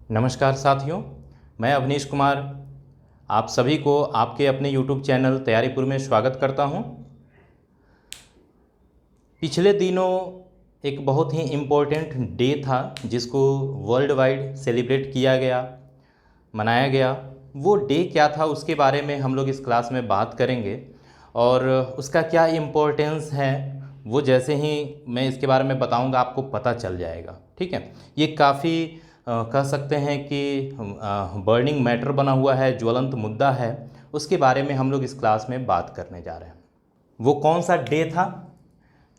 नमस्कार साथियों, मैं अवनीश कुमार आप सभी को आपके अपने YouTube चैनल तैयारीपुर में स्वागत करता हूं। पिछले दिनों एक बहुत ही इम्पोर्टेंट डे था जिसको वर्ल्ड वाइड सेलिब्रेट किया गया, मनाया गया। वो डे क्या था उसके बारे में हम लोग इस क्लास में बात करेंगे और उसका क्या इम्पोर्टेंस है वो जैसे ही मैं इसके बारे में बताऊंगा आपको पता चल जाएगा। ठीक है, ये काफ़ी कह सकते हैं कि बर्निंग मैटर बना हुआ है, ज्वलंत मुद्दा है। उसके बारे में हम लोग इस क्लास में बात करने जा रहे हैं। वो कौन सा डे था?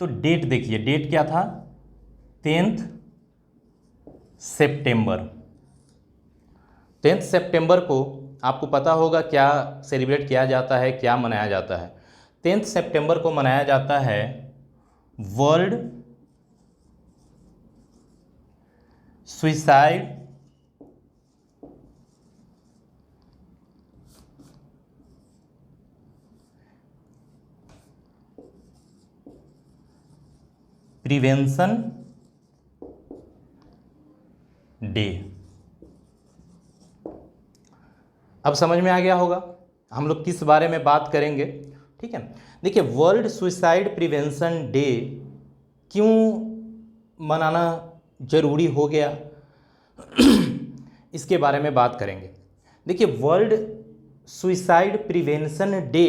तो डेट देखिए, डेट क्या था? 10 सितंबर। 10 सितंबर को आपको पता होगा क्या सेलिब्रेट किया जाता है, क्या मनाया जाता है। 10 सितंबर को मनाया जाता है वर्ल्ड सुसाइड प्रिवेंशन डे। अब समझ में आ गया होगा हम लोग किस बारे में बात करेंगे। ठीक है, देखिए वर्ल्ड सुसाइड प्रिवेंशन डे क्यों मनाना जरूरी हो गया इसके बारे में बात करेंगे। देखिए वर्ल्ड सुसाइड प्रिवेंशन डे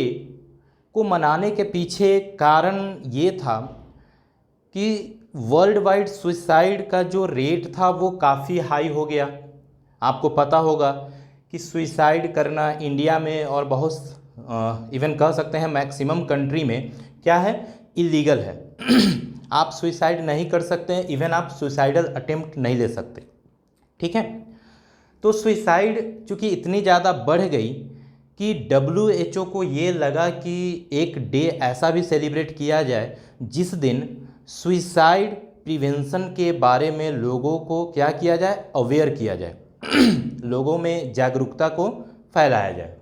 को मनाने के पीछे कारण ये था कि वर्ल्ड वाइड सुसाइड का जो रेट था वो काफ़ी हाई हो गया। आपको पता होगा कि सुसाइड करना इंडिया में और बहुत इवन कह सकते हैं मैक्सिमम कंट्री में क्या है, इलीगल है। आप सुसाइड नहीं कर सकते हैं, इवन आप सुसाइडल अटेम्प्ट नहीं ले सकते। ठीक है, तो सुसाइड चूँकि इतनी ज़्यादा बढ़ गई कि WHO को ये लगा कि एक डे ऐसा भी सेलिब्रेट किया जाए जिस दिन सुसाइड प्रिवेंशन के बारे में लोगों को क्या किया जाए, अवेयर किया जाए लोगों में जागरूकता को फैलाया जाए।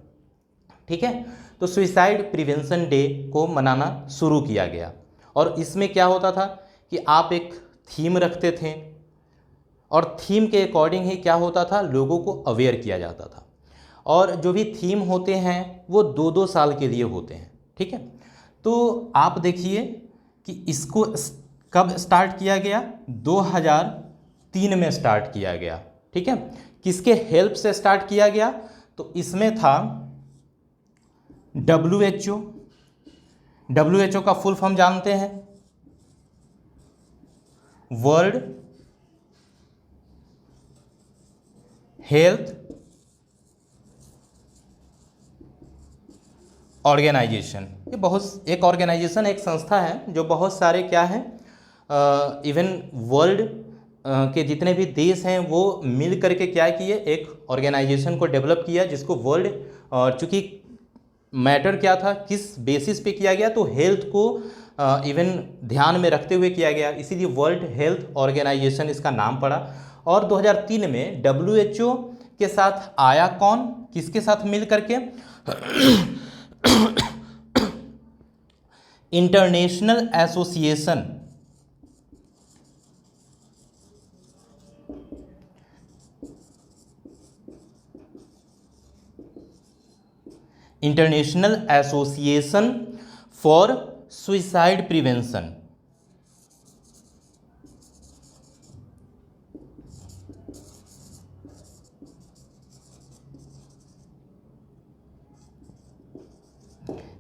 ठीक है, तो सुसाइड प्रिवेंशन डे को मनाना शुरू किया गया और इसमें क्या होता था कि आप एक थीम रखते थे और थीम के अकॉर्डिंग ही क्या होता था, लोगों को अवेयर किया जाता था। और जो भी थीम होते हैं वो 2-2 साल के लिए होते हैं। ठीक है, तो आप देखिए कि इसको कब स्टार्ट किया गया, 2003 में स्टार्ट किया गया। ठीक है, किसके हेल्प से स्टार्ट किया गया? तो इसमें था WHO का फुल फॉर्म जानते हैं, वर्ल्ड हेल्थ ऑर्गेनाइजेशन। ये बहुत एक ऑर्गेनाइजेशन, एक संस्था है जो बहुत सारे क्या है, इवन वर्ल्ड के जितने भी देश हैं वो मिल करके क्या किए, एक ऑर्गेनाइजेशन को डेवलप किया जिसको वर्ल्ड, चूँकि मैटर क्या था, किस बेसिस पे किया गया, तो हेल्थ को इवन ध्यान में रखते हुए किया गया, इसीलिए वर्ल्ड हेल्थ ऑर्गेनाइजेशन इसका नाम पड़ा। और 2003 में WHO के साथ आया कौन, किसके साथ मिल करके? International association for suicide prevention.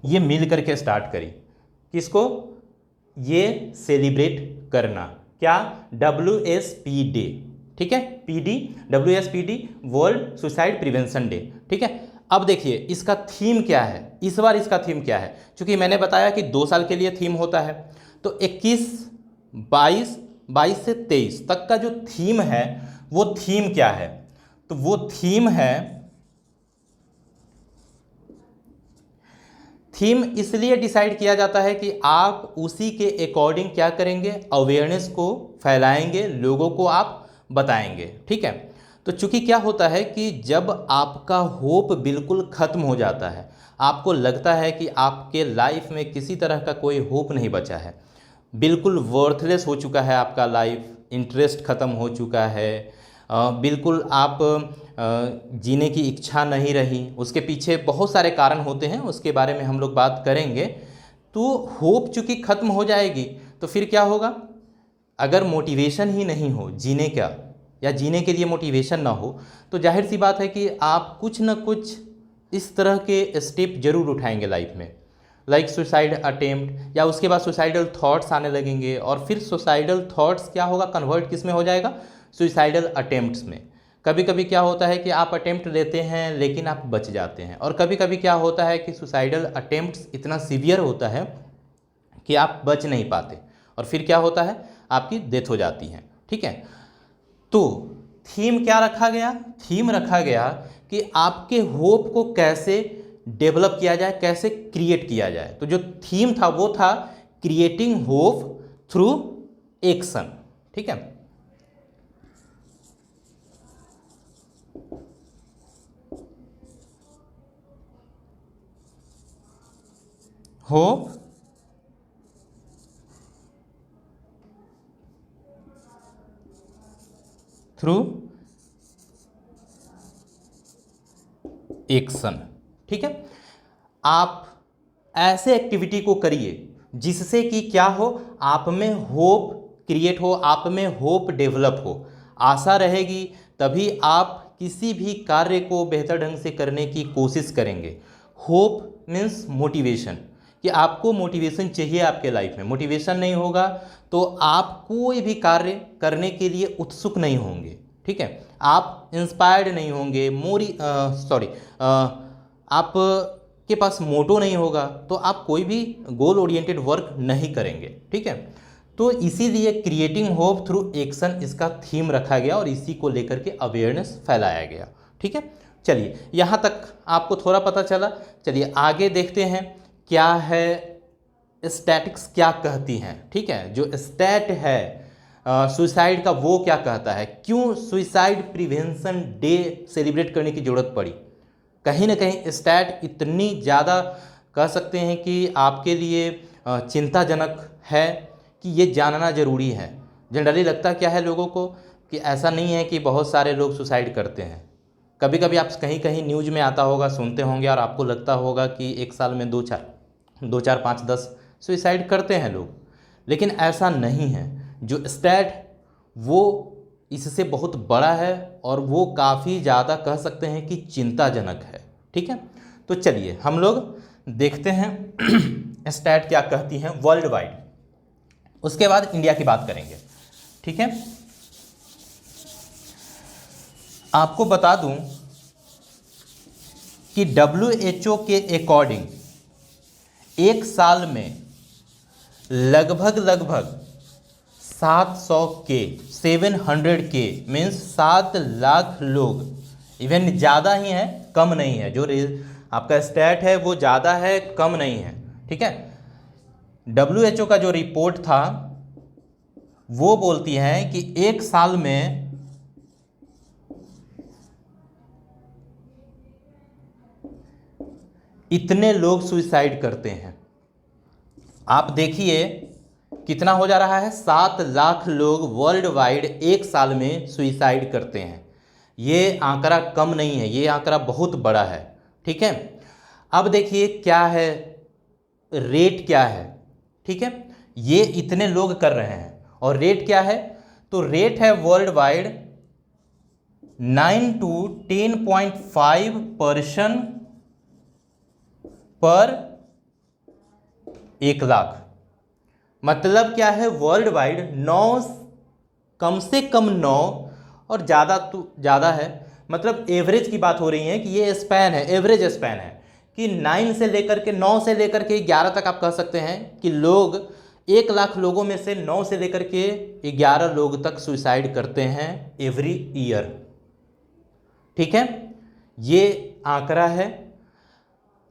ये मिल करके स्टार्ट करी, किसको? ये सेलिब्रेट करना, क्या? WSP day. ठीक है, WSPD world suicide prevention day. ठीक है, अब देखिए इसका थीम क्या है, इस बार इसका थीम क्या है? क्योंकि मैंने बताया कि 2 साल के लिए थीम होता है, तो 21, 22 से 23 तक का जो थीम है वो थीम क्या है? तो वो थीम है, थीम इसलिए डिसाइड किया जाता है कि आप उसी के अकॉर्डिंग क्या करेंगे, अवेयरनेस को फैलाएंगे, लोगों को आप बताएंगे। ठीक है, तो चूंकि क्या होता है कि जब आपका होप बिल्कुल ख़त्म हो जाता है, आपको लगता है कि आपके लाइफ में किसी तरह का कोई होप नहीं बचा है, बिल्कुल वर्थलेस हो चुका है आपका लाइफ, इंटरेस्ट ख़त्म हो चुका है, बिल्कुल आप जीने की इच्छा नहीं रही, उसके पीछे बहुत सारे कारण होते हैं, उसके बारे में हम लोग बात करेंगे। तो होप चूँकि ख़त्म हो जाएगी तो फिर क्या होगा, अगर मोटिवेशन ही नहीं हो जीने का, या जीने के लिए मोटिवेशन ना हो, तो जाहिर सी बात है कि आप कुछ ना कुछ इस तरह के स्टेप जरूर उठाएंगे लाइफ में, लाइक सुसाइड अटेम्प्ट, या उसके बाद सुसाइडल थॉट्स आने लगेंगे, और फिर सुसाइडल थॉट्स क्या होगा, कन्वर्ट किस में हो जाएगा, सुसाइडल अटेम्प्ट्स में। कभी कभी क्या होता है कि आप अटेम्प्ट लेते हैं लेकिन आप बच जाते हैं, और कभी कभी क्या होता है कि सुसाइडल अटेम्प्ट्स इतना सीवियर होता है कि आप बच नहीं पाते, और फिर क्या होता है, आपकी डेथ हो जाती है। ठीक है, तो थीम क्या रखा गया, थीम रखा गया कि आपके होप को कैसे डेवलप किया जाए, कैसे क्रिएट किया जाए। तो जो थीम था वो था क्रिएटिंग होप थ्रू एक्शन। ठीक है, होप थ्रू एक्शन। ठीक है, आप ऐसे एक्टिविटी को करिए जिससे कि क्या हो, आप में होप क्रिएट हो, आप में होप डेवलप हो। आशा रहेगी तभी आप किसी भी कार्य को बेहतर ढंग से करने की कोशिश करेंगे। होप मीन्स मोटिवेशन, कि आपको मोटिवेशन चाहिए आपके लाइफ में। मोटिवेशन नहीं होगा तो आप कोई भी कार्य करने के लिए उत्सुक नहीं होंगे। ठीक है, आप इंस्पायर्ड नहीं होंगे, आप के पास मोटो नहीं होगा तो आप कोई भी गोल ओरिएंटेड वर्क नहीं करेंगे। ठीक है, तो इसीलिए क्रिएटिंग होप थ्रू एक्शन इसका थीम रखा गया और इसी को लेकर के अवेयरनेस फैलाया गया। ठीक है, चलिए यहाँ तक आपको थोड़ा पता चला। चलिए आगे देखते हैं क्या है स्टैटिक्स क्या कहती हैं। ठीक है, जो स्टैट है सुसाइड का वो क्या कहता है, क्यों सुसाइड प्रिवेंशन डे सेलिब्रेट करने की ज़रूरत पड़ी। कहीं ना कहीं स्टैट इतनी ज़्यादा कह सकते हैं कि आपके लिए चिंताजनक है कि ये जानना ज़रूरी है। जनरली लगता क्या है लोगों को कि ऐसा नहीं है कि बहुत सारे लोग सुसाइड करते हैं। कभी कभी आप कहीं कहीं न्यूज़ में आता होगा, सुनते होंगे, और आपको लगता होगा कि एक साल में दो चार 5-10 सुसाइड करते हैं लोग, लेकिन ऐसा नहीं है। जो स्टैट वो इससे बहुत बड़ा है और वो काफ़ी ज़्यादा कह सकते हैं कि चिंताजनक है। ठीक है, तो चलिए हम लोग देखते हैं स्टैट क्या कहती हैं वर्ल्ड वाइड, उसके बाद इंडिया की बात करेंगे। ठीक है, आपको बता दूं कि WHO के अकॉर्डिंग एक साल में लगभग 700 मीन्स 7 लाख लोग, इवन ज़्यादा ही है कम नहीं है, जो आपका स्टैट है वो ज़्यादा है कम नहीं है। ठीक है, WHO का जो रिपोर्ट था वो बोलती है कि एक साल में इतने लोग सुसाइड करते हैं। आप देखिए कितना हो जा रहा है, 7 लाख लोग वर्ल्ड वाइड एक साल में सुसाइड करते हैं। ये आंकड़ा कम नहीं है, ये आंकड़ा बहुत बड़ा है। ठीक है, अब देखिए क्या है, रेट क्या है। ठीक है, ये इतने लोग कर रहे हैं और रेट क्या है, तो रेट है वर्ल्ड वाइड 9 to 10.5% पर 1 लाख। मतलब क्या है, वर्ल्ड वाइड 9, कम से कम 9 और ज़्यादा तो ज़्यादा है, मतलब एवरेज की बात हो रही है कि ये स्पैन है, एवरेज स्पैन है कि 9 से लेकर के 9 से लेकर के 11 तक आप कह सकते हैं कि लोग 1 लाख लोगों में से 9 से लेकर के 11 लोग तक सुसाइड करते हैं एवरी ईयर। ठीक है, ये आंकड़ा है।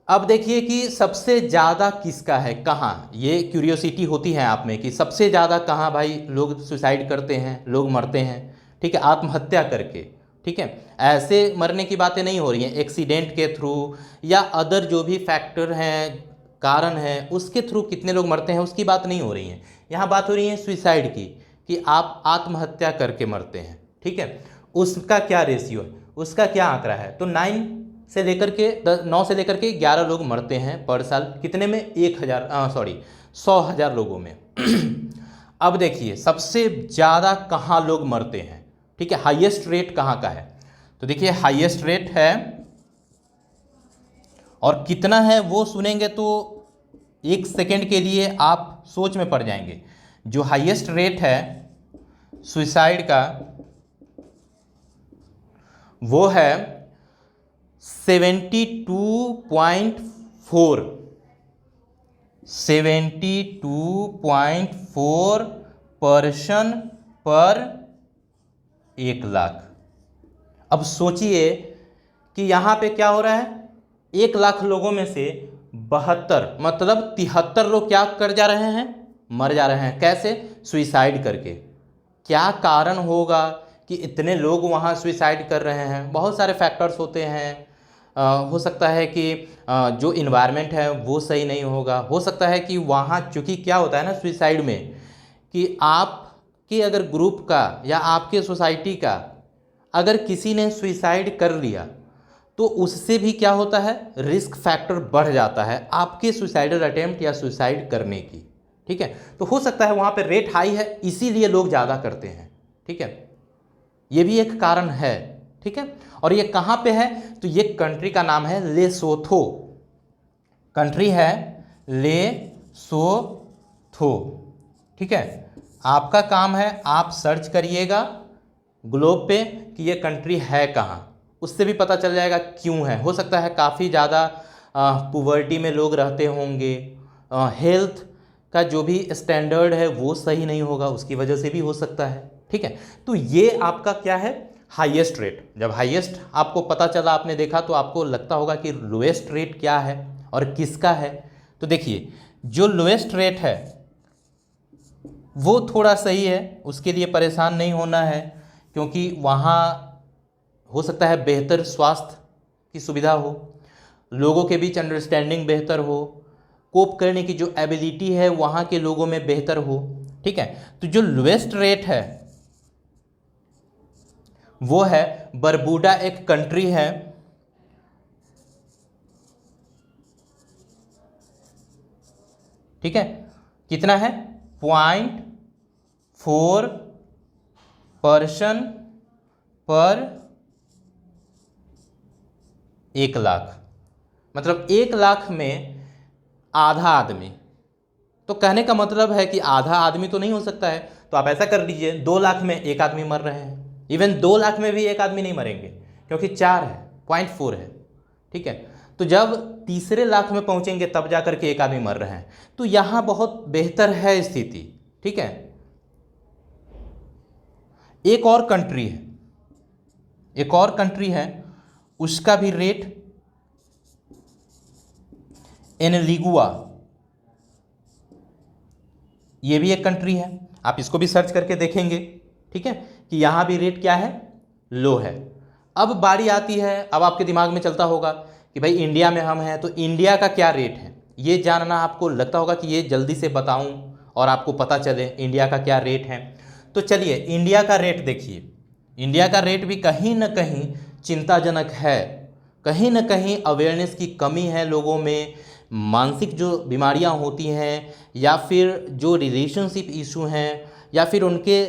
अब देखिए कि सबसे ज़्यादा किसका है, कहाँ, ये क्यूरियोसिटी होती है आप में कि सबसे ज़्यादा कहाँ भाई लोग सुसाइड करते हैं, लोग मरते हैं। ठीक है, आत्महत्या करके। ठीक है, ऐसे मरने की बातें नहीं हो रही हैं एक्सीडेंट के थ्रू या अदर जो भी फैक्टर हैं, कारण हैं, उसके थ्रू कितने लोग मरते हैं उसकी बात नहीं हो रही है। यहाँ बात हो रही है सुसाइड की, कि आप आत्महत्या करके मरते हैं। ठीक है, उसका क्या रेशियो है, उसका क्या आंकड़ा है। तो 9 से लेकर के 11 लोग मरते हैं पर साल, कितने में, 100,000 लोगों में। अब देखिए सबसे ज़्यादा कहाँ लोग मरते हैं, ठीक है, हाईएस्ट रेट कहाँ का है। तो देखिए हाईएस्ट रेट है, और कितना है वो सुनेंगे तो 1 सेकेंड के लिए आप सोच में पड़ जाएंगे। जो हाईएस्ट रेट है सुसाइड का वो है 72.4 पर्सन पर 1,00,000। अब सोचिए कि यहाँ पे क्या हो रहा है, 1,00,000 लोगों में से 72 मतलब 73 लोग क्या कर जा रहे हैं, मर जा रहे हैं। कैसे, सुइसाइड करके। क्या कारण होगा कि इतने लोग वहाँ सुइसाइड कर रहे हैं। बहुत सारे फैक्टर्स होते हैं। हो सकता है कि जो इन्वायरमेंट है वो सही नहीं होगा। हो सकता है कि वहाँ, चूँकि क्या होता है ना सुइसाइड में, कि आपके अगर ग्रुप का या आपके सोसाइटी का अगर किसी ने सुइसाइड कर लिया तो उससे भी क्या होता है, रिस्क फैक्टर बढ़ जाता है आपके सुसाइडल अटेम्प्ट या सुसाइड करने की। ठीक है, तो हो सकता है वहाँ पे रेट हाई है इसीलिए लोग ज़्यादा करते हैं। ठीक है, ये भी एक कारण है। ठीक है, और ये कहाँ पे है, तो ये कंट्री का नाम है लेसोथो। कंट्री है लेसोथो। ठीक है, आपका काम है आप सर्च करिएगा ग्लोब पे कि ये कंट्री है कहाँ, उससे भी पता चल जाएगा क्यों है। हो सकता है काफ़ी ज़्यादा पुवर्टी में लोग रहते होंगे, हेल्थ का जो भी स्टैंडर्ड है वो सही नहीं होगा, उसकी वजह से भी हो सकता है। ठीक है, तो ये आपका क्या है, हाईएस्ट रेट। जब हाईएस्ट आपको पता चला, आपने देखा, तो आपको लगता होगा कि लोएस्ट रेट क्या है और किसका है। तो देखिए जो लोएस्ट रेट है वो थोड़ा सही है, उसके लिए परेशान नहीं होना है, क्योंकि वहाँ हो सकता है बेहतर स्वास्थ्य की सुविधा हो, लोगों के बीच अंडरस्टैंडिंग बेहतर हो, कोप करने की जो एबिलिटी है वहाँ के लोगों में बेहतर हो। ठीक है, तो जो लोएस्ट रेट है वो है बरबूडा, एक कंट्री है। ठीक है, कितना है, 0.4 पर्सन पर 1,00,000, मतलब 1,00,000 में आधा आदमी। तो कहने का मतलब है कि आधा आदमी तो नहीं हो सकता है, तो आप ऐसा कर लीजिए 2,00,000 में एक आदमी मर रहे हैं। इवन 2,00,000 में भी एक आदमी नहीं मरेंगे, क्योंकि 4 है, 0.4 है। ठीक है, तो जब तीसरे लाख में पहुंचेंगे तब जा करके एक आदमी मर रहे हैं, तो यहाँ बहुत बेहतर है स्थिति। ठीक है, एक और कंट्री है, उसका भी रेट एनलिगुआ, ये भी एक कंट्री है, आप इसको भी सर्च करके देखेंगे। ठीक है, कि यहाँ भी रेट क्या है, लो है। अब बारी आती है, अब आपके दिमाग में चलता होगा कि भाई इंडिया में हम हैं, तो इंडिया का क्या रेट है, ये जानना आपको लगता होगा कि ये जल्दी से बताऊं और आपको पता चले इंडिया का क्या रेट है। तो चलिए इंडिया का रेट देखिए। इंडिया का रेट भी कहीं ना कहीं चिंताजनक है, कहीं ना कहीं अवेयरनेस की कमी है लोगों में। मानसिक जो बीमारियां होती हैं, या फिर जो रिलेशनशिप इशू हैं, या फिर उनके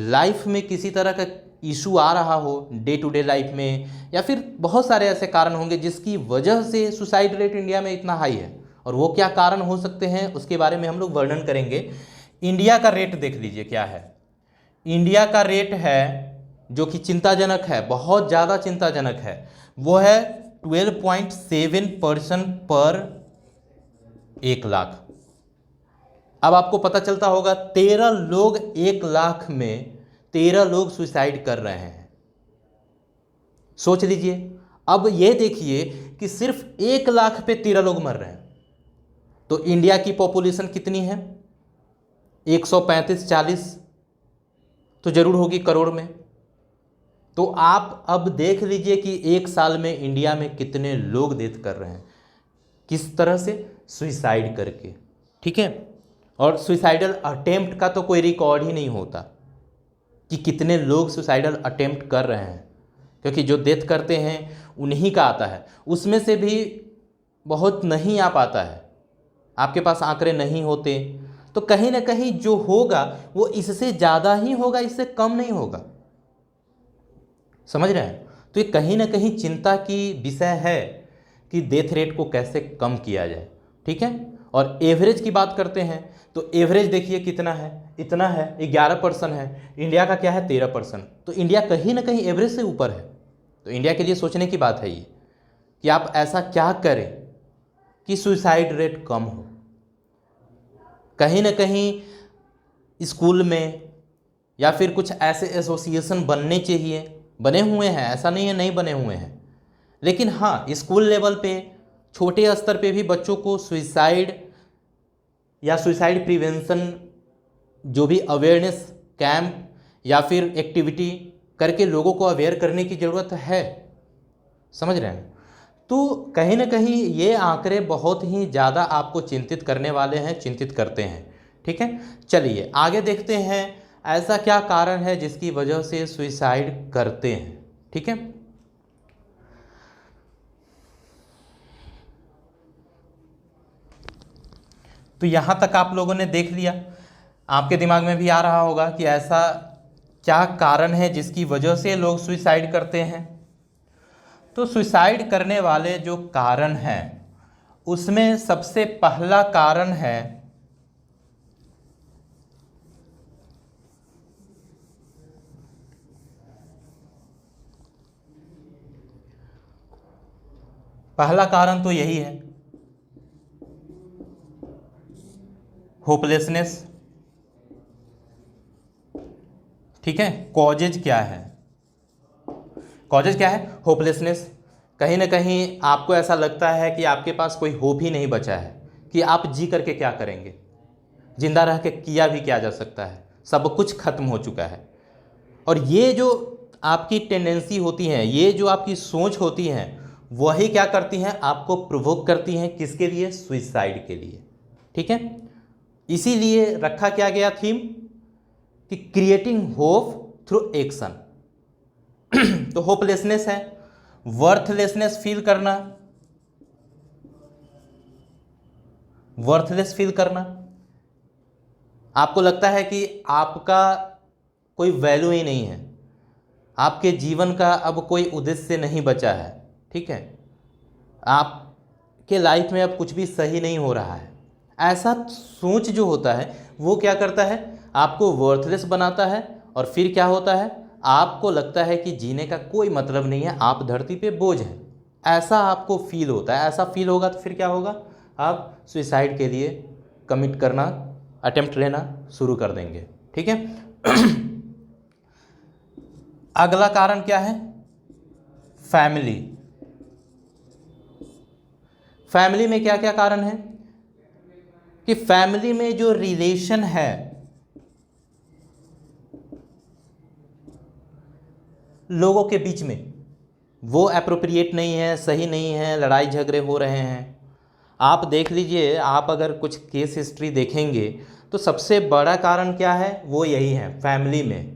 लाइफ में किसी तरह का इशू आ रहा हो डे टू डे लाइफ में, या फिर बहुत सारे ऐसे कारण होंगे जिसकी वजह से सुसाइड रेट इंडिया में इतना हाई है। और वो क्या कारण हो सकते हैं उसके बारे में हम लोग वर्णन करेंगे। इंडिया का रेट देख लीजिए क्या है। इंडिया का रेट है जो कि चिंताजनक है, बहुत ज़्यादा चिंताजनक है, वो है 12.7 पर्सन पर 1,00,000। अब आपको पता चलता होगा 13 लोग 1,00,000 में 13 लोग सुसाइड कर रहे हैं। सोच लीजिए, अब ये देखिए कि सिर्फ 1,00,000 पे 13 लोग मर रहे हैं, तो इंडिया की पॉपुलेशन कितनी है, 135-40 तो जरूर होगी करोड़ में। तो आप अब देख लीजिए कि एक साल में इंडिया में कितने लोग डेथ कर रहे हैं, किस तरह से, सुसाइड करके। ठीक है, और सुसाइडल अटेम्प्ट का तो कोई रिकॉर्ड ही नहीं होता। कि कितने लोग सुसाइडल अटेम्प्ट कर रहे हैं, क्योंकि जो डेथ करते हैं उन्हीं का आता है, उसमें से भी बहुत नहीं आ पाता है, आपके पास आंकड़े नहीं होते, तो कहीं ना कहीं जो होगा वो इससे ज़्यादा ही होगा, इससे कम नहीं होगा। समझ रहे हैं? तो ये कहीं ना कहीं चिंता की विषय है कि डेथ रेट को कैसे कम किया जाए। ठीक है, और एवरेज की बात करते हैं तो एवरेज देखिए कितना है, इतना है, 11% है। इंडिया का क्या है, 13%। तो इंडिया कहीं ना कहीं एवरेज से ऊपर है। तो इंडिया के लिए सोचने की बात है ये कि आप ऐसा क्या करें कि सुसाइड रेट कम हो। कहीं ना कहीं स्कूल में या फिर कुछ ऐसे एसोसिएशन बनने चाहिए, बने हुए हैं, ऐसा नहीं है नहीं बने हुए हैं, लेकिन हाँ स्कूल लेवल पे, छोटे स्तर पे भी बच्चों को सुसाइड या सुसाइड प्रिवेंशन जो भी अवेयरनेस कैंप या फिर एक्टिविटी करके लोगों को अवेयर करने की ज़रूरत है। समझ रहे हैं? तो कहीं ना कहीं ये आंकड़े बहुत ही ज़्यादा आपको चिंतित करने वाले हैं, चिंतित करते हैं। ठीक है, चलिए आगे देखते हैं ऐसा क्या कारण है जिसकी वजह से सुसाइड करते हैं। ठीक है, तो यहाँ तक आप लोगों ने देख लिया, आपके दिमाग में भी आ रहा होगा कि ऐसा क्या कारण है जिसकी वजह से लोग सुसाइड करते हैं। तो सुसाइड करने वाले जो कारण हैं उसमें सबसे पहला कारण है पहला कारण तो यही है, होपलेसनेस। ठीक है, कॉजेज क्या है, कॉजेज क्या है, होपलेसनेस। कहीं ना कहीं आपको ऐसा लगता है कि आपके पास कोई होप ही नहीं बचा है कि आप जी करके क्या करेंगे, जिंदा रह के किया भी क्या जा सकता है, सब कुछ खत्म हो चुका है। और ये जो आपकी टेंडेंसी होती है, ये जो आपकी सोच होती है, वही क्या करती हैं, आपको प्रोवोक करती हैं, किसके लिए, सुसाइड के लिए। ठीक है, इसीलिए रखा क्या गया थीम कि क्रिएटिंग होप थ्रू एक्शन। तो होपलेसनेस है, वर्थलेसनेस फील करना, वर्थलेस फील करना, आपको लगता है कि आपका कोई वैल्यू ही नहीं है, आपके जीवन का अब कोई उद्देश्य नहीं बचा है। ठीक है, आपके लाइफ में अब कुछ भी सही नहीं हो रहा है। ऐसा सोच जो होता है वो क्या करता है, आपको वर्थलेस बनाता है, और फिर क्या होता है, आपको लगता है कि जीने का कोई मतलब नहीं है, आप धरती पे बोझ हैं, ऐसा आपको फील होता है। ऐसा फील होगा तो फिर क्या होगा, आप सुसाइड के लिए कमिट करना, अटेम्प्ट लेना शुरू कर देंगे। ठीक है, अगला कारण क्या है, फैमिली। फैमिली में क्या क्या कारण है कि फैमिली में जो रिलेशन है लोगों के बीच में वो अप्रोप्रिएट नहीं है, सही नहीं है, लड़ाई झगड़े हो रहे हैं। आप देख लीजिए, आप अगर कुछ केस हिस्ट्री देखेंगे तो सबसे बड़ा कारण क्या है, वो यही है फैमिली में,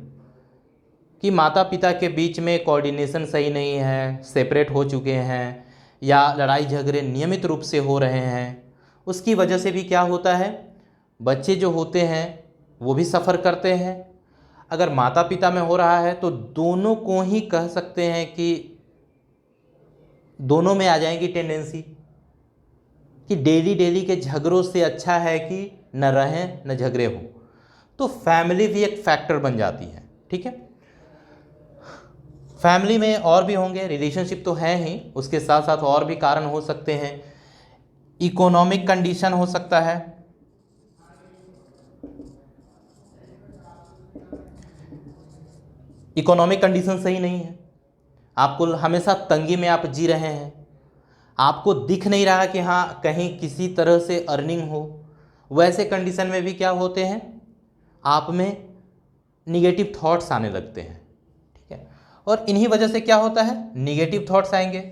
कि माता पिता के बीच में कोऑर्डिनेशन सही नहीं है, सेपरेट हो चुके हैं, या लड़ाई झगड़े नियमित रूप से हो रहे हैं। उसकी वजह से भी क्या होता है, बच्चे जो होते हैं वो भी सफ़र करते हैं। अगर माता पिता में हो रहा है तो दोनों को ही कह सकते हैं कि दोनों में आ जाएगी टेंडेंसी कि डेली डेली के झगड़ों से अच्छा है कि न रहें न झगड़े हों। तो फैमिली भी एक फैक्टर बन जाती है। ठीक है, फैमिली में और भी होंगे, रिलेशनशिप तो है ही, उसके साथ साथ और भी कारण हो सकते हैं। इकोनॉमिक कंडीशन हो सकता है, इकोनॉमिक कंडीशन सही नहीं है, आपको हमेशा तंगी में आप जी रहे हैं, आपको दिख नहीं रहा कि हाँ कहीं किसी तरह से अर्निंग हो। वैसे कंडीशन में भी क्या होते हैं, आप में निगेटिव थॉट्स आने लगते हैं। ठीक है, और इन्हीं वजह से क्या होता है, निगेटिव थॉट्स आएंगे,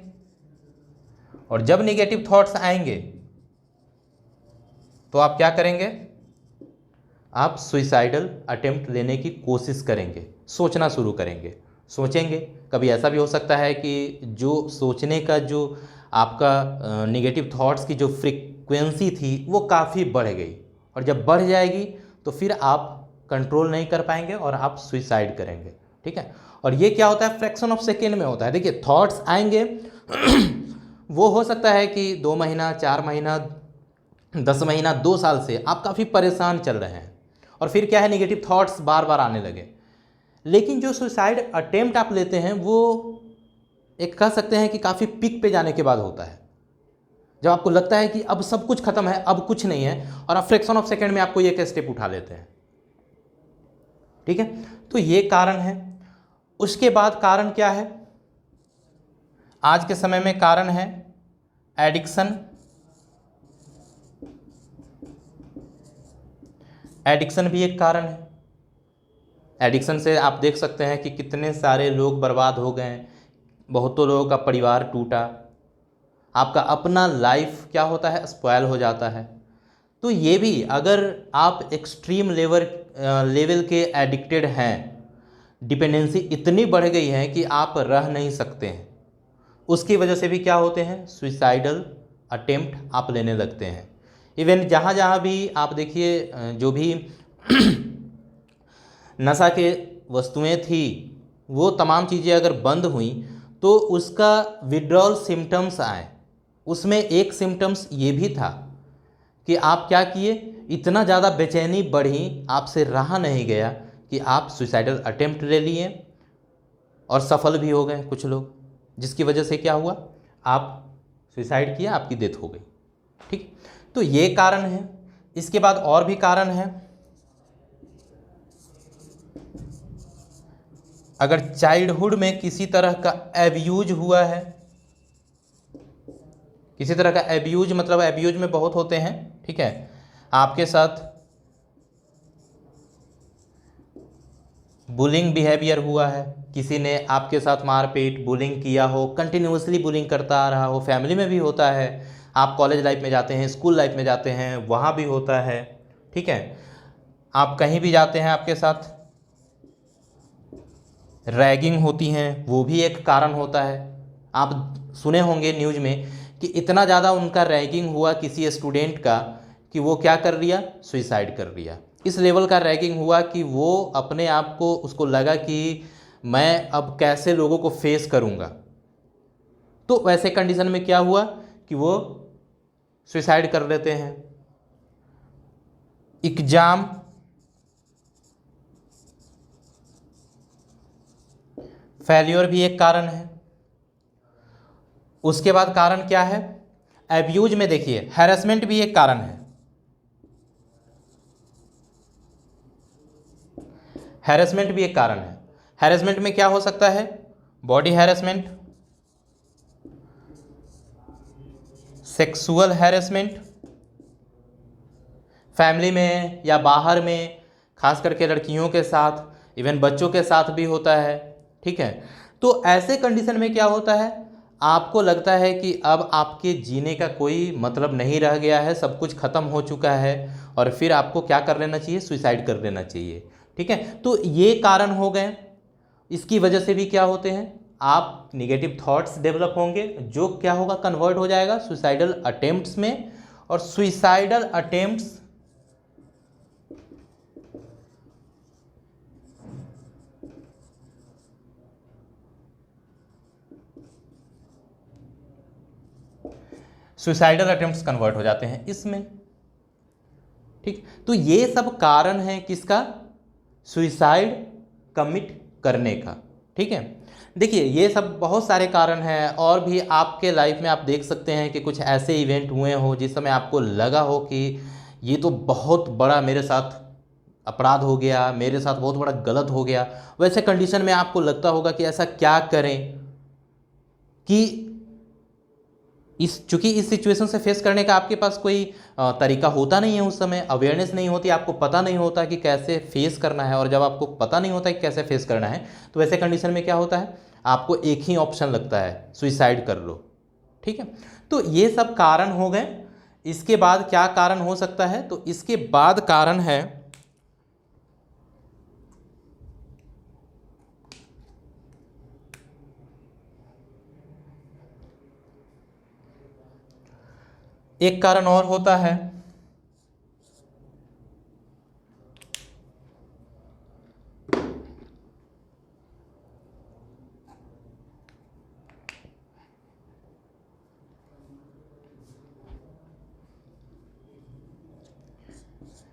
और जब निगेटिव थॉट्स आएंगे तो आप क्या करेंगे, आप सुइसाइडल अटेम्प्ट लेने की कोशिश करेंगे, सोचना शुरू करेंगे, सोचेंगे। कभी ऐसा भी हो सकता है कि जो सोचने का जो आपका नेगेटिव थॉट्स की जो फ्रीक्वेंसी थी वो काफ़ी बढ़ गई, और जब बढ़ जाएगी तो फिर आप कंट्रोल नहीं कर पाएंगे और आप सुइसाइड करेंगे। ठीक है, और ये क्या होता है, फ्रैक्शन ऑफ सेकेंड में होता है। देखिए थॉट्स आएंगे वो हो सकता है कि 2 महीना, 4 महीना, 10 महीना, 2 साल से आप काफ़ी परेशान चल रहे हैं, और फिर क्या है, नेगेटिव थॉट्स बार बार आने लगे। लेकिन जो सुसाइड अटेम्प्ट आप लेते हैं वो एक कह सकते हैं कि काफ़ी पीक पे जाने के बाद होता है, जब आपको लगता है कि अब सब कुछ खत्म है, अब कुछ नहीं है, और आप फ्रैक्शन ऑफ सेकेंड में आपको एक स्टेप उठा लेते हैं। ठीक है, तो ये कारण है। उसके बाद कारण क्या है, आज के समय में कारण है एडिक्शन। एडिक्शन भी एक कारण है। एडिक्शन से आप देख सकते हैं कि कितने सारे लोग बर्बाद हो गए हैं, बहुतों लोगों का परिवार टूटा, आपका अपना लाइफ क्या होता है, स्पॉयल हो जाता है। तो ये भी, अगर आप एक्सट्रीम लेवल के एडिक्टेड हैं, डिपेंडेंसी इतनी बढ़ गई है कि आप रह नहीं सकते हैं, उसकी वजह से भी क्या होते हैं, सुइसाइडल अटेम्प्ट आप लेने लगते हैं। इवन जहाँ जहाँ भी आप देखिए, जो भी नशा के वस्तुएं थी, वो तमाम चीज़ें अगर बंद हुई तो उसका विड्रॉल सिम्टम्स आए। उसमें एक सिम्टम्स ये भी था कि आप क्या किए, इतना ज़्यादा बेचैनी बढ़ी, आपसे रहा नहीं गया कि आप सुसाइडल अटेम्प्ट ले लिए, और सफल भी हो गए कुछ लोग, जिसकी वजह से क्या हुआ, आप सुसाइड किया, आपकी डेथ हो गई। ठीक, तो ये कारण है। इसके बाद और भी कारण है। अगर चाइल्डहुड में किसी तरह का एब्यूज हुआ है, किसी तरह का एब्यूज, मतलब एब्यूज में बहुत होते हैं, ठीक है, आपके साथ बुलिंग बिहेवियर हुआ है, किसी ने आपके साथ मारपीट बुलिंग किया हो, कंटिन्यूसली बुलिंग करता आ रहा हो, फैमिली में भी होता है, आप कॉलेज लाइफ में जाते हैं, स्कूल लाइफ में जाते हैं, वहाँ भी होता है। ठीक है, आप कहीं भी जाते हैं, आपके साथ रैगिंग होती हैं, वो भी एक कारण होता है। आप सुने होंगे न्यूज़ में कि इतना ज़्यादा उनका रैगिंग हुआ किसी स्टूडेंट का कि वो क्या कर लिया, सुइसाइड कर लिया। इस लेवल का रैगिंग हुआ कि वो अपने आप को, उसको लगा कि मैं अब कैसे लोगों को फेस करूँगा। तो वैसे कंडीशन में क्या हुआ कि वो सुइसाइड कर लेते हैं। एग्जाम फेल्योर भी एक कारण है। उसके बाद कारण क्या है, एब्यूज में देखिए हैरेसमेंट भी एक कारण है। हैरेसमेंट भी एक कारण है। हैरेसमेंट में क्या हो सकता है, body harassment, sexual harassment, family में या बाहर में, खास करके लड़कियों के साथ, इवन बच्चों के साथ भी होता है। ठीक है, तो ऐसे कंडीशन में क्या होता है, आपको लगता है कि अब आपके जीने का कोई मतलब नहीं रह गया है, सब कुछ खत्म हो चुका है, और फिर आपको क्या कर लेना चाहिए, सुसाइड कर लेना चाहिए। ठीक है, तो ये कारण हो गए। इसकी वजह से भी क्या होते हैं, आप निगेटिव थॉट्स डेवलप होंगे, जो क्या होगा, कन्वर्ट हो जाएगा सुसाइडल अटेम्प्ट्स में। और suicidal attempts suicidal attempts convert हो जाते हैं इसमें। ठीक, तो ये सब कारण है किसका, सुसाइड कमिट करने का। ठीक है, देखिए ये सब बहुत सारे कारण हैं, और भी आपके लाइफ में आप देख सकते हैं कि कुछ ऐसे इवेंट हुए हो जिस समय आपको लगा हो कि ये तो बहुत बड़ा मेरे साथ अपराध हो गया, मेरे साथ बहुत बड़ा गलत हो गया। वैसे कंडीशन में आपको लगता होगा कि ऐसा क्या करें कि चूंकि इस सिचुएशन से फेस करने का आपके पास कोई तरीका होता नहीं है, उस समय अवेयरनेस नहीं होती, आपको पता नहीं होता कि कैसे फेस करना है। और जब आपको पता नहीं होता कि कैसे फेस करना है, तो वैसे कंडीशन में क्या होता है, आपको एक ही ऑप्शन लगता है, सुइसाइड कर लो। ठीक है, तो ये सब कारण हो गए। इसके बाद क्या कारण हो सकता है, तो इसके बाद कारण है एक कारण और होता है,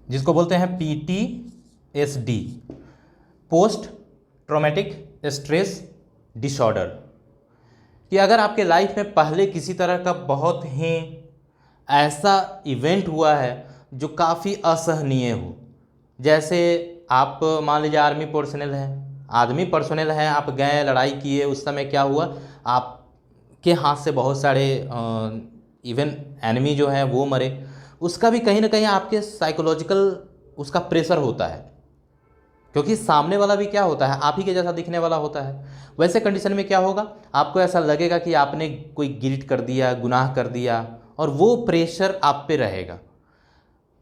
जिसको बोलते हैं PTSD, post traumatic stress disorder. कि अगर आपके लाइफ में पहले किसी तरह का बहुत ही ऐसा इवेंट हुआ है जो काफ़ी असहनीय हो, जैसे आप मान लीजिए आर्मी पर्सनल हैं, आप गए लड़ाई किए, उस समय क्या हुआ, आपके हाथ से बहुत सारे इवन एनिमी जो हैं वो मरे, उसका भी कहीं ना कहीं आपके साइकोलॉजिकल उसका प्रेशर होता है, क्योंकि सामने वाला भी क्या होता है, आप ही के जैसा दिखने वाला होता है। वैसे कंडीशन में क्या होगा, आपको ऐसा लगेगा कि आपने कोई गिल्ट कर दिया, गुनाह कर दिया, और वो प्रेशर आप पे रहेगा।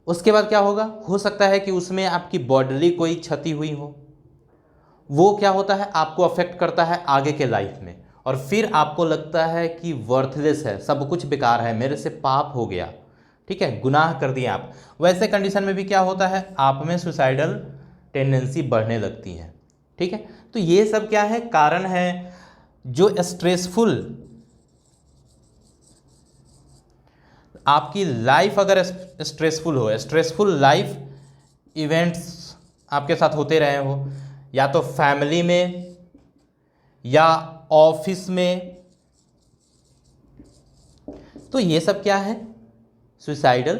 उसके बाद क्या होगा, हो सकता है कि उसमें आपकी बॉडली कोई क्षति हुई हो, वो क्या होता है आपको अफेक्ट करता है आगे के लाइफ में, और फिर आपको लगता है कि वर्थलेस है, सब कुछ बेकार है, मेरे से पाप हो गया, ठीक है, गुनाह कर दिए आप। वैसे कंडीशन में भी क्या होता है, आप में सुसाइडल टेंडेंसी बढ़ने लगती है, ठीक है। तो ये सब क्या है, कारण है जो स्ट्रेसफुल, आपकी लाइफ अगर स्ट्रेसफुल हो, स्ट्रेसफुल लाइफ इवेंट्स आपके साथ होते रहे हो, या तो फैमिली में या ऑफिस में, तो ये सब क्या है, सुसाइडल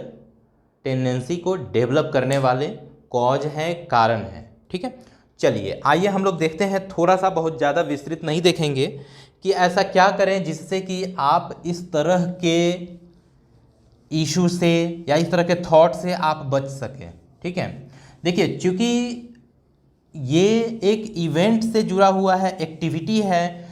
टेंडेंसी को डेवलप करने वाले कॉज हैं, कारण हैं, ठीक है। चलिए आइए हम लोग देखते हैं, थोड़ा सा, बहुत ज़्यादा विस्तृत नहीं देखेंगे, कि ऐसा क्या करें जिससे कि आप इस तरह के इशू से या इस तरह के थॉट से आप बच सकें, ठीक है। देखिए, चूँकि ये एक इवेंट से जुड़ा हुआ है, एक्टिविटी है,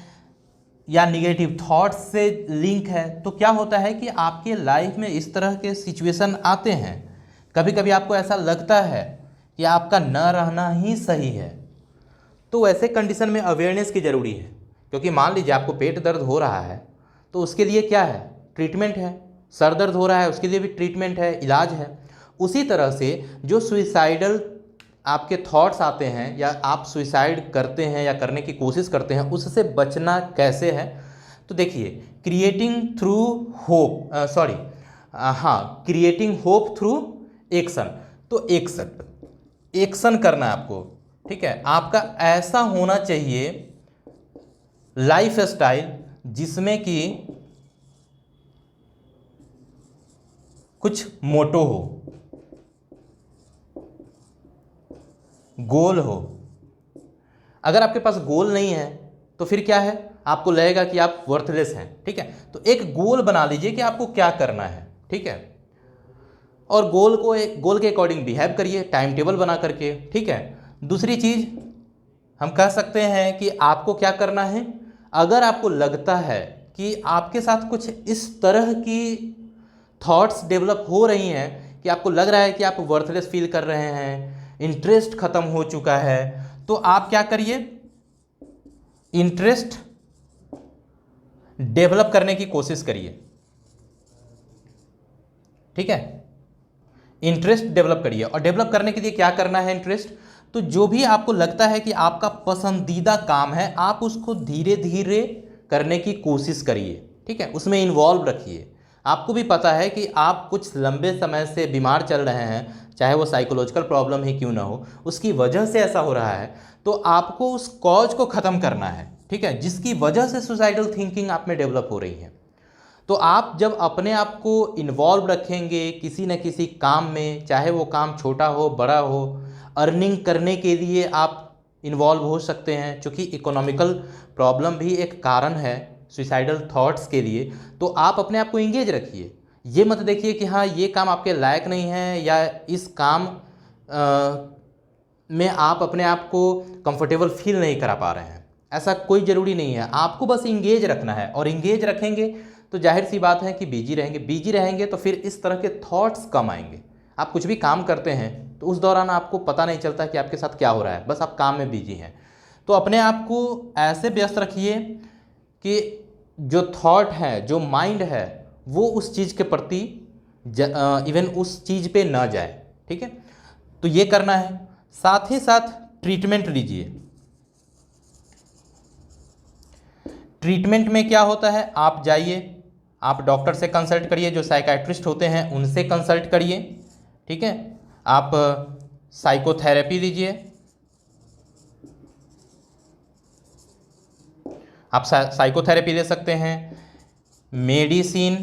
या निगेटिव थॉट्स से लिंक है, तो क्या होता है कि आपके लाइफ में इस तरह के सिचुएशन आते हैं, कभी कभी आपको ऐसा लगता है कि आपका न रहना ही सही है। तो वैसे कंडीशन में अवेयरनेस की ज़रूरी है, क्योंकि मान लीजिए आपको पेट दर्द हो रहा है, तो उसके लिए क्या है, ट्रीटमेंट है। सर दर्द हो रहा है, उसके लिए भी ट्रीटमेंट है, इलाज है। उसी तरह से जो सुइसाइडल आपके थॉट्स आते हैं, या आप सुइसाइड करते हैं या करने की कोशिश करते हैं, उससे बचना कैसे है, तो देखिए, क्रिएटिंग होप थ्रू एक्शन। तो एक्शन करना है आपको, ठीक है। आपका ऐसा होना चाहिए लाइफ स्टाइल जिसमें कि कुछ मोटो हो, गोल हो। अगर आपके पास गोल नहीं है तो फिर क्या है, आपको लगेगा कि आप वर्थलेस हैं, ठीक है। तो एक गोल बना लीजिए कि आपको क्या करना है, ठीक है, और गोल के अकॉर्डिंग बिहेव करिए, टाइम टेबल बना करके, ठीक है। दूसरी चीज़ हम कह सकते हैं कि आपको क्या करना है, अगर आपको लगता है कि आपके साथ कुछ इस तरह की थॉट्स डेवलप हो रही हैं कि आपको लग रहा है कि आप वर्थलेस फील कर रहे हैं, इंटरेस्ट खत्म हो चुका है, तो आप क्या करिए, इंटरेस्ट डेवलप करने की कोशिश करिए, ठीक है। इंटरेस्ट डेवलप करिए, और डेवलप करने के लिए क्या करना है, इंटरेस्ट, तो जो भी आपको लगता है कि आपका पसंदीदा काम है, आप उसको धीरे धीरे करने की कोशिश करिए, ठीक है, उसमें इन्वॉल्व रखिए। आपको भी पता है कि आप कुछ लंबे समय से बीमार चल रहे हैं, चाहे वो साइकोलॉजिकल प्रॉब्लम ही क्यों ना हो, उसकी वजह से ऐसा हो रहा है, तो आपको उस कॉज को ख़त्म करना है, ठीक है, जिसकी वजह से सुसाइडल थिंकिंग आप में डेवलप हो रही है। तो आप जब अपने आप को इन्वॉल्व रखेंगे किसी न किसी काम में, चाहे वो काम छोटा हो बड़ा हो, अर्निंग करने के लिए आप इन्वॉल्व हो सकते हैं, क्योंकि इकोनॉमिकल प्रॉब्लम भी एक कारण है सुसाइडल थॉट्स के लिए, तो आप अपने आप को इंगेज रखिए। ये मत देखिए कि हाँ ये काम आपके लायक नहीं है, या इस काम में आप अपने आप को कंफर्टेबल फील नहीं करा पा रहे हैं, ऐसा कोई ज़रूरी नहीं है। आपको बस इंगेज रखना है, और इंगेज रखेंगे तो जाहिर सी बात है कि बिजी रहेंगे तो फिर इस तरह के थॉट्स कम आएंगे। आप कुछ भी काम करते हैं तो उस दौरान आपको पता नहीं चलता कि आपके साथ क्या हो रहा है, बस आप काम में बिजी हैं। तो अपने आप को ऐसे व्यस्त रखिए कि जो थॉट है, जो माइंड है, वो उस चीज़ के प्रति इवन उस चीज़ पे ना जाए। ठीक है, तो ये करना है। साथ ही साथ ट्रीटमेंट लीजिए। ट्रीटमेंट में क्या होता है, आप जाइए, आप डॉक्टर से कंसल्ट करिए, जो साइकाइट्रिस्ट होते हैं उनसे कंसल्ट करिए। ठीक है, आप साइकोथेरेपी लीजिए, आप साइकोथेरेपी ले सकते हैं, मेडिसिन।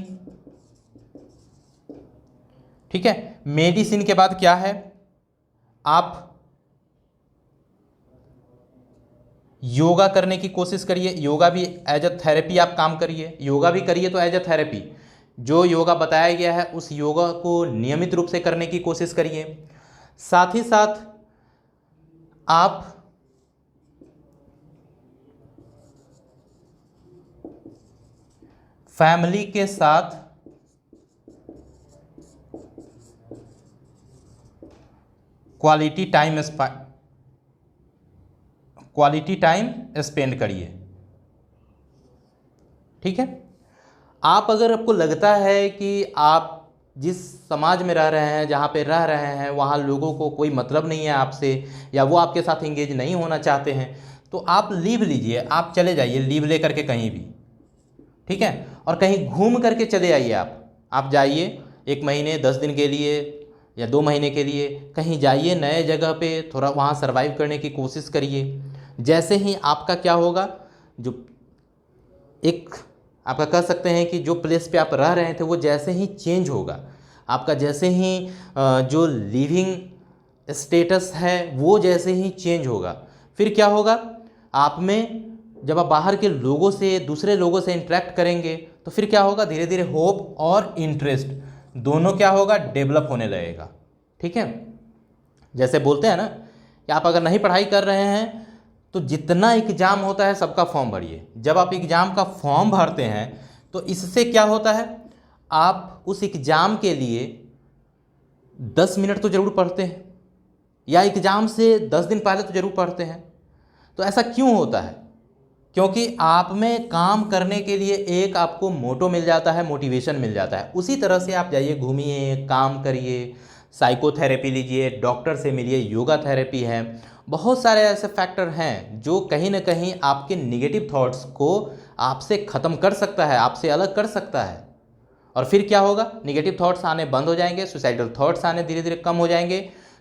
ठीक है, मेडिसिन के बाद क्या है, आप योगा करने की कोशिश करिए। योगा भी एज अ थेरेपी आप काम करिए, योगा भी करिए तो एज अ थेरेपी। जो योगा बताया गया है उस योगा को नियमित रूप से करने की कोशिश करिए। साथ ही साथ आप फैमिली के साथ क्वालिटी टाइम स्पेंड करिए। ठीक है, आप अगर आपको लगता है कि आप जिस समाज में रह रहे हैं, जहाँ पे रह रहे हैं, वहाँ लोगों को कोई मतलब नहीं है आपसे, या वो आपके साथ इंगेज नहीं होना चाहते हैं, तो आप लीव लीजिए, आप चले जाइए लीव लेकर के कहीं भी। ठीक है, और कहीं घूम करके चले आइए। आप जाइए 1 महीने 10 दिन के लिए या 2 महीने के लिए कहीं जाइए, नए जगह पे थोड़ा वहाँ सर्वाइव करने की कोशिश करिए। जैसे ही आपका क्या होगा, जो एक आपका कह सकते हैं कि जो प्लेस पे आप रह रहे थे वो जैसे ही चेंज होगा, आपका जैसे ही जो लिविंग स्टेटस है वो जैसे ही चेंज होगा, फिर क्या होगा, आप में जब आप बाहर के लोगों से, दूसरे लोगों से इंटरेक्ट करेंगे तो फिर क्या होगा, धीरे धीरे होप और इंटरेस्ट दोनों क्या होगा, डेवलप होने लगेगा। ठीक है, जैसे बोलते हैं ना कि आप अगर नहीं पढ़ाई कर रहे हैं तो जितना एग्ज़ाम होता है सबका फॉर्म भरिए। जब आप एग्ज़ाम का फॉर्म भरते हैं तो इससे क्या होता है, आप उस एग्ज़ाम के लिए 10 मिनट तो ज़रूर पढ़ते हैं, या एग्ज़ाम से 10 दिन पहले तो ज़रूर पढ़ते हैं। तो ऐसा क्यों होता है, क्योंकि आप में काम करने के लिए एक आपको मोटो मिल जाता है, मोटिवेशन मिल जाता है। उसी तरह से आप जाइए, घूमिए, काम करिए, साइकोथेरेपी लीजिए, डॉक्टर से मिलिए, योगा थेरेपी है। बहुत सारे ऐसे फैक्टर हैं जो कहीं ना कहीं आपके निगेटिव थॉट्स को आपसे ख़त्म कर सकता है, आपसे अलग कर सकता है। और फिर क्या होगा, निगेटिव थॉट्स आने बंद हो जाएंगे, सुसाइडल थॉट्स आने धीरे धीरे कम हो जाएंगे।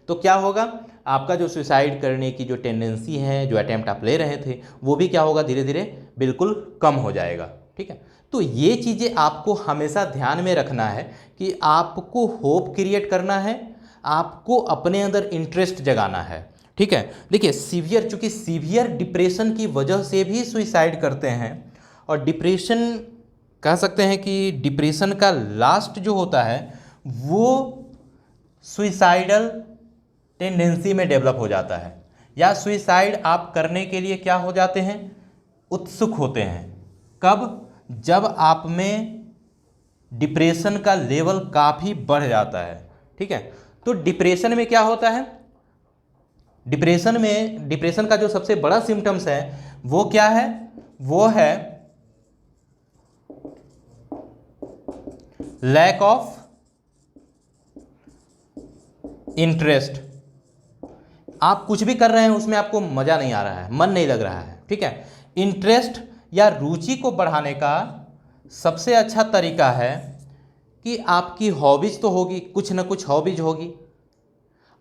तो क्या होगा, आपका जो सुसाइड करने की जो टेंडेंसी है, जो अटैम्प्ट आप ले रहे थे, वो भी क्या होगा, धीरे धीरे बिल्कुल कम हो जाएगा। ठीक है, तो ये चीज़ें आपको हमेशा ध्यान में रखना है कि आपको होप क्रिएट करना है, आपको अपने अंदर इंटरेस्ट जगाना है। ठीक है, देखिए चूँकि सीवियर डिप्रेशन की वजह से भी सुसाइड करते हैं, और डिप्रेशन कह सकते हैं कि डिप्रेशन का लास्ट जो होता है वो सुसाइडल टेंडेंसी में डेवलप हो जाता है, या सुसाइड आप करने के लिए क्या हो जाते हैं, उत्सुक होते हैं। कब, जब आप में डिप्रेशन का लेवल काफ़ी बढ़ जाता है। ठीक है, तो डिप्रेशन में क्या होता है, डिप्रेशन का जो सबसे बड़ा सिम्टम्स है वो क्या है, वो है लैक ऑफ इंटरेस्ट। आप कुछ भी कर रहे हैं उसमें आपको मज़ा नहीं आ रहा है, मन नहीं लग रहा है। ठीक है, इंटरेस्ट या रुचि को बढ़ाने का सबसे अच्छा तरीका है कि आपकी हॉबीज तो होगी, कुछ ना कुछ हॉबीज होगी,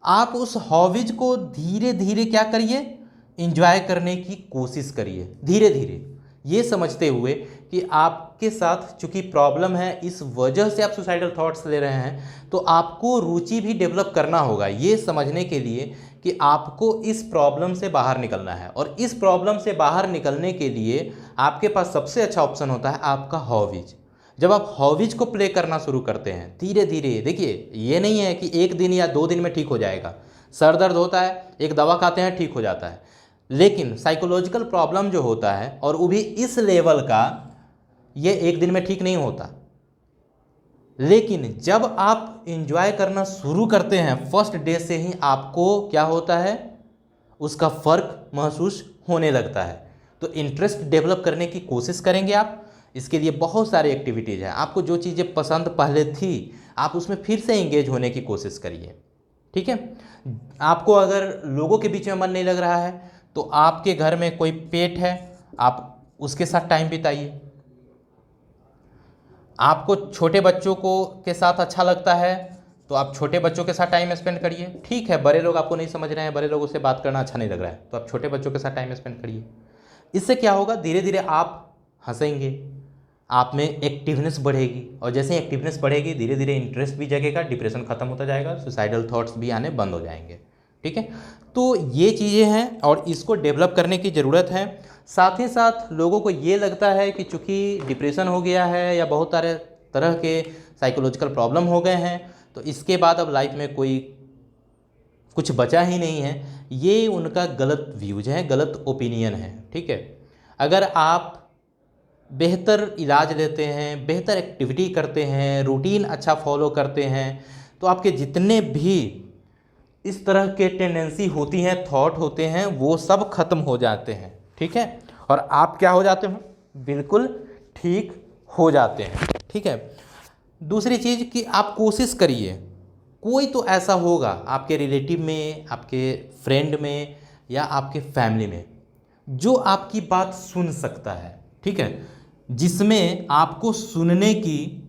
आप उस हॉबीज को धीरे धीरे क्या करिए, इंजॉय करने की कोशिश करिए धीरे धीरे, ये समझते हुए कि आपके साथ चूंकि प्रॉब्लम है, इस वजह से आप सुसाइडल थॉट्स ले रहे हैं, तो आपको रुचि भी डेवलप करना होगा ये समझने के लिए कि आपको इस प्रॉब्लम से बाहर निकलना है। और इस प्रॉब्लम से बाहर निकलने के लिए आपके पास सबसे अच्छा ऑप्शन होता है आपका हॉबीज। जब आप हॉबीज को प्ले करना शुरू करते हैं धीरे धीरे, देखिए ये नहीं है कि 1 दिन या 2 दिन में ठीक हो जाएगा। सर दर्द होता है, एक दवा खाते हैं, ठीक हो जाता है, लेकिन साइकोलॉजिकल प्रॉब्लम जो होता है, और वो भी इस लेवल का, ये 1 दिन में ठीक नहीं होता। लेकिन जब आप एंजॉय करना शुरू करते हैं, फर्स्ट डे से ही आपको क्या होता है, उसका फ़र्क महसूस होने लगता है। तो इंटरेस्ट डेवलप करने की कोशिश करेंगे आप, इसके लिए बहुत सारे एक्टिविटीज़ हैं। आपको जो चीज़ें पसंद पहले थी आप उसमें फिर से इंगेज होने की कोशिश करिए, ठीक है। आपको अगर लोगों के बीच में मन नहीं लग रहा है तो आपके घर में कोई पेट है, आप उसके साथ टाइम बिताइए। आपको छोटे बच्चों को के साथ अच्छा लगता है तो आप छोटे बच्चों के साथ टाइम स्पेंड करिए। ठीक है, बड़े लोग आपको नहीं समझ रहे हैं, बड़े लोगों से बात करना अच्छा नहीं लग रहा है तो आप छोटे बच्चों के साथ टाइम स्पेंड करिए। इससे क्या होगा, धीरे धीरे आप हंसेंगे, आप में एक्टिवनेस बढ़ेगी, और जैसे ही एक्टिवनेस बढ़ेगी धीरे धीरे इंटरेस्ट भी जगेगा, डिप्रेशन खत्म होता जाएगा, सुसाइडल थॉट्स भी आने बंद हो जाएंगे, ठीक है। तो ये चीज़ें हैं और इसको डेवलप करने की ज़रूरत है। साथ ही साथ लोगों को ये लगता है कि चूँकि डिप्रेशन हो गया है या बहुत सारे तरह के साइकोलॉजिकल प्रॉब्लम हो गए हैं तो इसके बाद अब लाइफ में कोई कुछ बचा ही नहीं है। ये उनका गलत व्यूज है, गलत ओपिनियन है, ठीक है। अगर आप बेहतर इलाज लेते हैं, बेहतर एक्टिविटी करते हैं, रूटीन अच्छा फॉलो करते हैं तो आपके जितने भी इस तरह के टेंडेंसी होती हैं, थॉट होते हैं, वो सब खत्म हो जाते हैं, ठीक है। और आप क्या हो जाते हो, बिल्कुल ठीक हो जाते हैं, ठीक है। दूसरी चीज़ कि आप कोशिश करिए, कोई तो ऐसा होगा आपके रिलेटिव में, आपके फ्रेंड में या आपके फैमिली में जो आपकी बात सुन सकता है, ठीक है, जिसमें आपको सुनने की,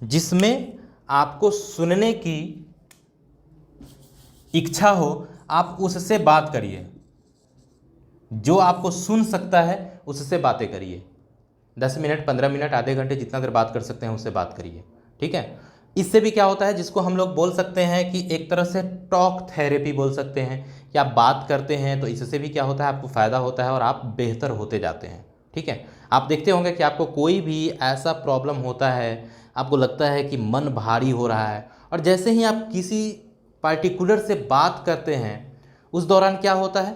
जिसमें आपको सुनने की इच्छा हो, आप उससे बात करिए। जो आपको सुन सकता है उससे बातें करिए। 10 मिनट, 15 मिनट, आधे घंटे, जितना देर बात कर सकते हैं उससे बात करिए, ठीक है। इससे भी क्या होता है, जिसको हम लोग बोल सकते हैं कि एक तरह से टॉक थेरेपी बोल सकते हैं, कि आप बात करते हैं तो इससे भी क्या होता है, आपको फ़ायदा होता है और आप बेहतर होते जाते हैं, ठीक है। आप देखते होंगे कि आपको कोई भी ऐसा प्रॉब्लम होता है, आपको लगता है कि मन भारी हो रहा है, और जैसे ही आप किसी पार्टिकुलर से बात करते हैं उस दौरान क्या होता है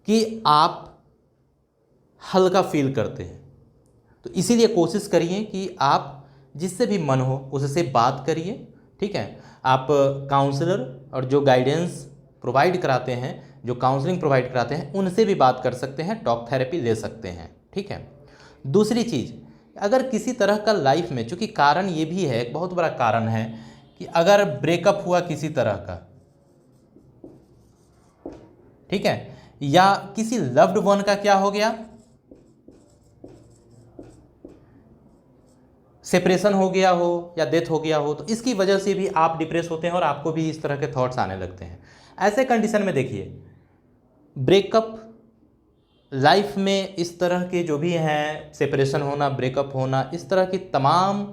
कि आप हल्का फील करते हैं। तो इसीलिए कोशिश करिए कि आप जिससे भी मन हो उससे बात करिए, ठीक है। आप काउंसलर और जो गाइडेंस प्रोवाइड कराते हैं, जो काउंसलिंग प्रोवाइड कराते हैं, उनसे भी बात कर सकते हैं, टॉक थेरेपी ले सकते हैं, ठीक है। दूसरी चीज़, अगर किसी तरह का लाइफ में, चूँकि कारण ये भी है, एक बहुत बड़ा कारण है कि अगर ब्रेकअप हुआ किसी तरह का, ठीक है, या किसी लव्ड वन का क्या हो गया, सेपरेशन हो गया हो या डेथ हो गया हो, तो इसकी वजह से भी आप डिप्रेस होते हैं और आपको भी इस तरह के थॉट्स आने लगते हैं। ऐसे कंडीशन में देखिए, ब्रेकअप लाइफ में इस तरह के जो भी हैं, सेपरेशन होना, ब्रेकअप होना, इस तरह की तमाम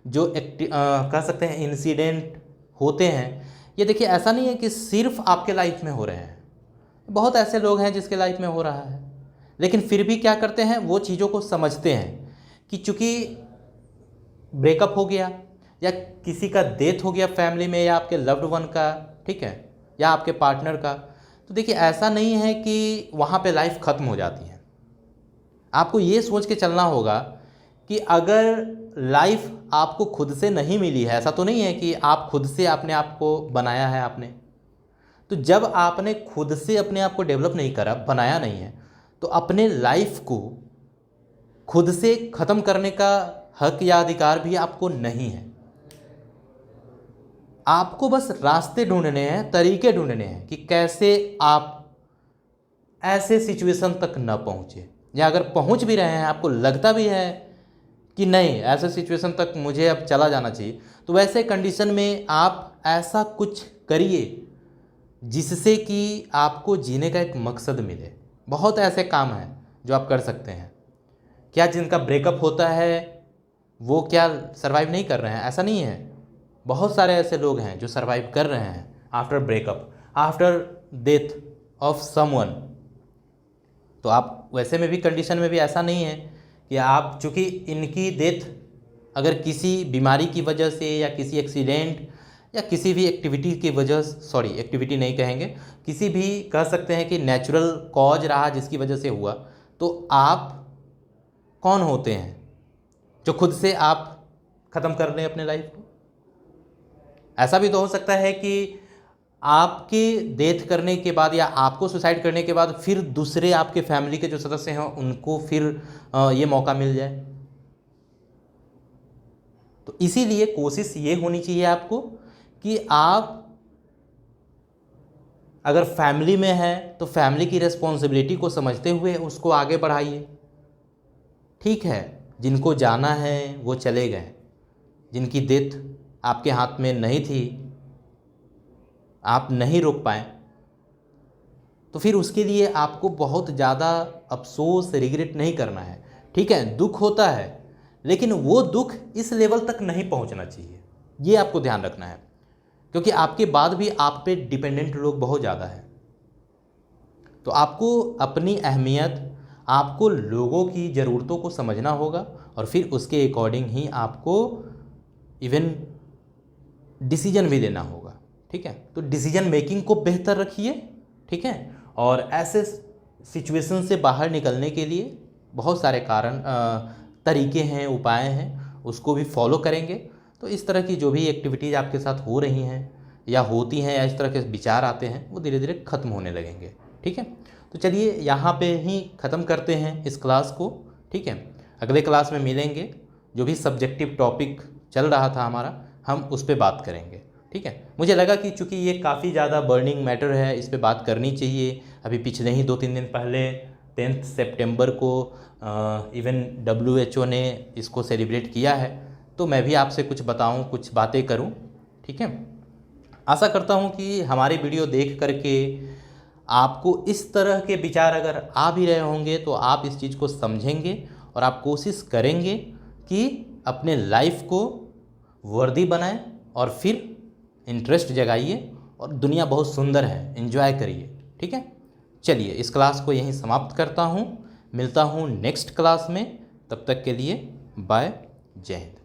जो कह सकते हैं इंसिडेंट होते हैं, ये देखिए ऐसा नहीं है कि सिर्फ आपके लाइफ में हो रहे हैं, बहुत ऐसे लोग हैं जिसके लाइफ में हो रहा है, लेकिन फिर भी क्या करते हैं, वो चीज़ों को समझते हैं कि चूँकि ब्रेकअप हो गया या किसी का डेथ हो गया फैमिली में, या आपके लव्ड वन का, ठीक है, या आपके पार्टनर का, तो देखिए ऐसा नहीं है कि वहाँ पे लाइफ ख़त्म हो जाती है। आपको ये सोच के चलना होगा कि अगर लाइफ आपको खुद से नहीं मिली है, ऐसा तो नहीं है कि आप खुद से अपने आप को बनाया है आपने, तो जब आपने खुद से अपने आप को डेवलप नहीं करा, बनाया नहीं है, तो अपने लाइफ को खुद से ख़त्म करने का हक या अधिकार भी आपको नहीं है। आपको बस रास्ते ढूंढने हैं, तरीके ढूंढने हैं कि कैसे आप ऐसे सिचुएशन तक न पहुँचे, या अगर पहुँच भी रहे हैं, आपको लगता भी है कि नहीं ऐसे सिचुएशन तक मुझे अब चला जाना चाहिए, तो वैसे कंडीशन में आप ऐसा कुछ करिए जिससे कि आपको जीने का एक मकसद मिले। बहुत ऐसे काम हैं जो आप कर सकते हैं। क्या जिनका ब्रेकअप होता है वो क्या सरवाइव नहीं कर रहे हैं? ऐसा नहीं है, बहुत सारे ऐसे लोग हैं जो सरवाइव कर रहे हैं after breakup, after death of someone. तो आप वैसे में भी कंडीशन में भी ऐसा नहीं है कि आप, चूँकि इनकी डेथ अगर किसी बीमारी की वजह से या किसी एक्सीडेंट या किसी भी एक्टिविटी की वजह, सॉरी एक्टिविटी नहीं कहेंगे, किसी भी कह सकते हैं कि नेचुरल कॉज रहा जिसकी वजह से हुआ, तो आप कौन होते हैं जो खुद से आप ख़त्म कर लें अपने लाइफ को? ऐसा भी तो हो सकता है कि आपके डेथ करने के बाद या आपको सुसाइड करने के बाद फिर दूसरे आपके फैमिली के जो सदस्य हैं उनको फिर ये मौका मिल जाए। तो इसीलिए कोशिश ये होनी चाहिए आपको कि आप अगर फैमिली में है तो फैमिली की रिस्पॉन्सिबिलिटी को समझते हुए उसको आगे बढ़ाइए। ठीक है, जिनको जाना है वो चले गए, जिनकी डेथ आपके हाथ में नहीं थी, आप नहीं रोक पाए, तो फिर उसके लिए आपको बहुत ज़्यादा अफसोस रिग्रेट नहीं करना है। ठीक है, दुख होता है, लेकिन वो दुख इस लेवल तक नहीं पहुंचना चाहिए, ये आपको ध्यान रखना है, क्योंकि आपके बाद भी आप पे डिपेंडेंट लोग बहुत ज़्यादा हैं। तो आपको अपनी अहमियत, आपको लोगों की ज़रूरतों को समझना होगा और फिर उसके अकॉर्डिंग ही आपको इवन डिसीजन भी लेना होगा। ठीक है, तो डिसीजन मेकिंग को बेहतर रखिए। ठीक है, और ऐसे सिचुएशन से बाहर निकलने के लिए बहुत सारे तरीके हैं, उपाय हैं, उसको भी फॉलो करेंगे तो इस तरह की जो भी एक्टिविटीज़ आपके साथ हो रही हैं या होती हैं या इस तरह के विचार आते हैं वो धीरे धीरे ख़त्म होने लगेंगे। ठीक है, तो चलिए यहाँ पे ही ख़त्म करते हैं इस क्लास को। ठीक है, अगले क्लास में मिलेंगे, जो भी सब्जेक्टिव टॉपिक चल रहा था हमारा हम उस पर बात करेंगे। ठीक है, मुझे लगा कि चूँकि ये काफ़ी ज़्यादा बर्निंग मैटर है, इस पर बात करनी चाहिए। अभी पिछले ही 2-3 दिन पहले 10 सितंबर को इवन WHO ने इसको सेलिब्रेट किया है, तो मैं भी आपसे कुछ बताऊं, कुछ बातें करूं। ठीक है, आशा करता हूं कि हमारी वीडियो देख करके आपको इस तरह के विचार अगर आ भी रहे होंगे तो आप इस चीज़ को समझेंगे और आप कोशिश करेंगे कि अपने लाइफ को वर्दी बनाएं और फिर इंटरेस्ट जगाइए और दुनिया बहुत सुंदर है, एंजॉय करिए। ठीक है, चलिए इस क्लास को यहीं समाप्त करता हूँ, मिलता हूँ नेक्स्ट क्लास में, तब तक के लिए बाय, जय हिंद।